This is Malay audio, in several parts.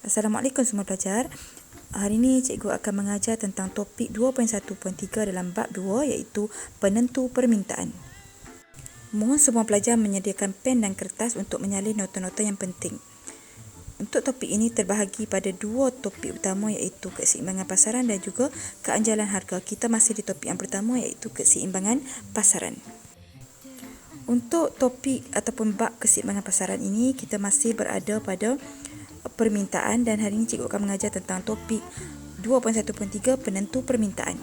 Assalamualaikum semua pelajar. Hari ini cikgu akan mengajar tentang topik 2.1.3 dalam bab 2 iaitu penentu permintaan. Mohon semua pelajar menyediakan pen dan kertas untuk menyalin nota-nota yang penting. Untuk topik ini terbahagi pada dua topik utama iaitu keseimbangan pasaran dan juga keanjalan harga. Kita masih di topik yang pertama iaitu keseimbangan pasaran. Untuk topik ataupun bab keseimbangan pasaran ini kita masih berada pada permintaan dan hari ini cikgu akan mengajar tentang topik 2.1.3 penentu permintaan.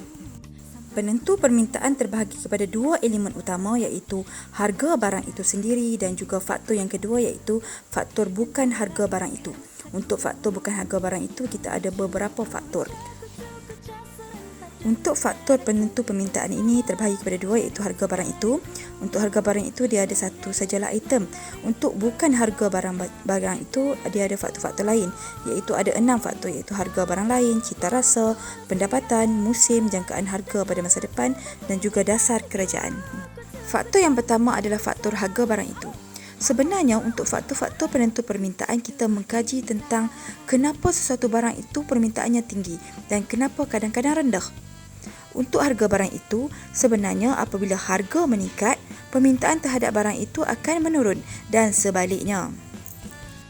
Penentu permintaan terbahagi kepada dua elemen utama iaitu harga barang itu sendiri dan juga faktor yang kedua iaitu faktor bukan harga barang itu. Untuk faktor bukan harga barang itu kita ada beberapa faktor. Untuk faktor penentu permintaan ini terbahagi kepada dua iaitu harga barang itu. Untuk harga barang itu dia ada satu sajalah item. Untuk bukan harga barang itu dia ada faktor-faktor lain iaitu ada 6 faktor iaitu harga barang lain, cita rasa, pendapatan, musim, jangkaan harga pada masa depan dan juga dasar kerajaan. Faktor yang pertama adalah faktor harga barang itu. Sebenarnya untuk faktor-faktor penentu permintaan kita mengkaji tentang kenapa sesuatu barang itu permintaannya tinggi dan kenapa kadang-kadang rendah. Untuk harga barang itu, sebenarnya apabila harga meningkat, permintaan terhadap barang itu akan menurun dan sebaliknya.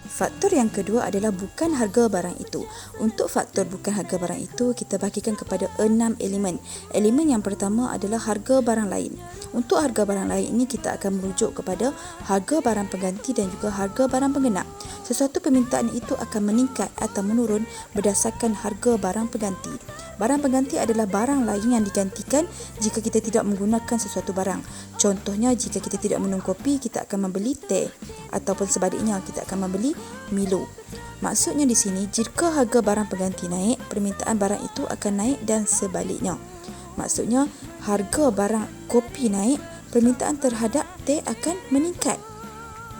Faktor yang kedua adalah bukan harga barang itu. Untuk faktor bukan harga barang itu, kita bahagikan kepada 6 elemen. Elemen yang pertama adalah harga barang lain. Untuk harga barang lain ini, kita akan merujuk kepada harga barang pengganti dan juga harga barang penggenap. Sesuatu permintaan itu akan meningkat atau menurun berdasarkan harga barang pengganti. Barang pengganti adalah barang lain yang digantikan jika kita tidak menggunakan sesuatu barang. Contohnya, jika kita tidak minum kopi, kita akan membeli teh. Ataupun sebaliknya, kita akan membeli Milo. Maksudnya di sini, jika harga barang pengganti naik, permintaan barang itu akan naik dan sebaliknya. Maksudnya, harga barang kopi naik, permintaan terhadap teh akan meningkat.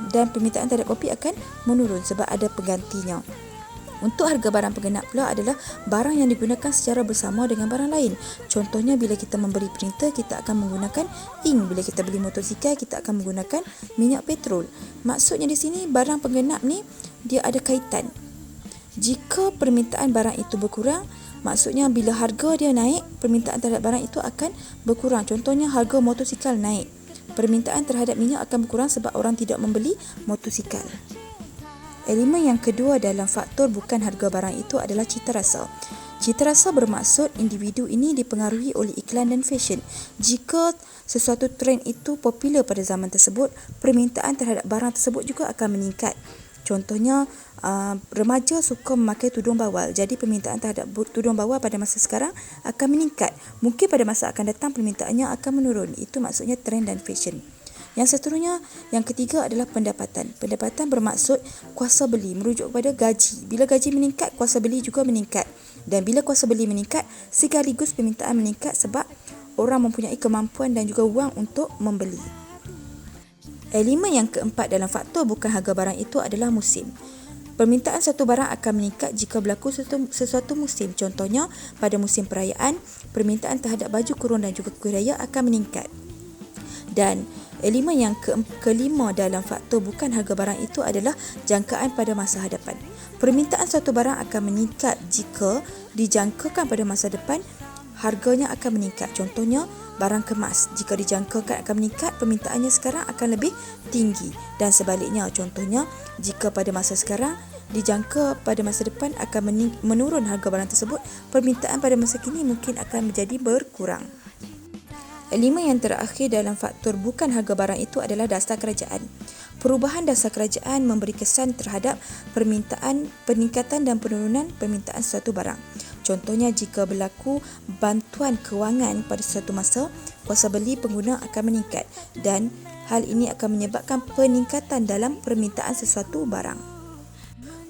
Dan permintaan terhadap kopi akan menurun sebab ada penggantinya. Untuk harga barang penggenap pula adalah barang yang digunakan secara bersama dengan barang lain. Contohnya bila kita membeli printer, kita akan menggunakan ink. Bila kita beli motosikal, kita akan menggunakan minyak petrol. Maksudnya di sini barang penggenap ni dia ada kaitan. Jika permintaan barang itu berkurang, maksudnya bila harga dia naik, permintaan terhadap barang itu akan berkurang. Contohnya harga motosikal naik, permintaan terhadap minyak akan berkurang sebab orang tidak membeli motosikal. Elemen yang kedua dalam faktor bukan harga barang itu adalah cita rasa. Cita rasa bermaksud individu ini dipengaruhi oleh iklan dan fashion. Jika sesuatu trend itu popular pada zaman tersebut, permintaan terhadap barang tersebut juga akan meningkat. Contohnya, remaja suka memakai tudung bawal. Jadi permintaan terhadap tudung bawal pada masa sekarang akan meningkat. Mungkin pada masa akan datang permintaannya akan menurun. Itu maksudnya trend dan fashion. Yang seterusnya, yang ketiga adalah pendapatan. Pendapatan bermaksud kuasa beli, merujuk kepada gaji. Bila gaji meningkat, kuasa beli juga meningkat. Dan bila kuasa beli meningkat, sekaligus permintaan meningkat sebab orang mempunyai kemampuan dan juga wang untuk membeli. Elemen yang keempat dalam faktor bukan harga barang itu adalah musim. Permintaan satu barang akan meningkat jika berlaku sesuatu musim. Contohnya, pada musim perayaan, permintaan terhadap baju kurung dan juga kuih raya akan meningkat. Dan elemen yang kelima dalam faktor bukan harga barang itu adalah jangkaan pada masa hadapan. Permintaan suatu barang akan meningkat jika dijangkakan pada masa depan harganya akan meningkat. Contohnya, barang kemas. Jika dijangkakan akan meningkat, permintaannya sekarang akan lebih tinggi. Dan sebaliknya, contohnya, jika pada masa sekarang dijangka pada masa depan akan menurun harga barang tersebut, permintaan pada masa kini mungkin akan menjadi berkurang. Elemen yang terakhir dalam faktor bukan harga barang itu adalah dasar kerajaan. Perubahan dasar kerajaan memberi kesan terhadap peningkatan dan penurunan permintaan suatu barang. Contohnya, jika berlaku bantuan kewangan pada suatu masa, kuasa beli pengguna akan meningkat dan hal ini akan menyebabkan peningkatan dalam permintaan sesuatu barang.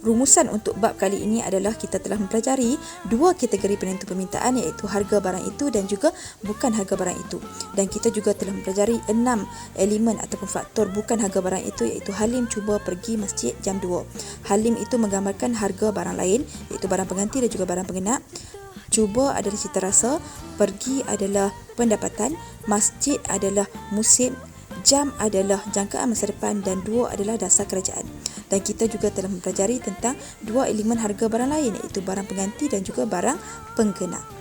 Rumusan untuk bab kali ini adalah kita telah mempelajari dua kategori penentu permintaan iaitu harga barang itu dan juga bukan harga barang itu. Dan kita juga telah mempelajari 6 elemen ataupun faktor bukan harga barang itu iaitu Halim cuba pergi masjid jam 2. Halim itu menggambarkan harga barang lain iaitu barang pengganti dan juga barang penggenap. Cuba adalah cita rasa, pergi adalah pendapatan, masjid adalah musim, jam adalah jangkaan masa depan dan 2 adalah dasar kerajaan. Dan kita juga telah mempelajari tentang dua elemen harga barang lain, iaitu barang pengganti dan juga barang penggenap.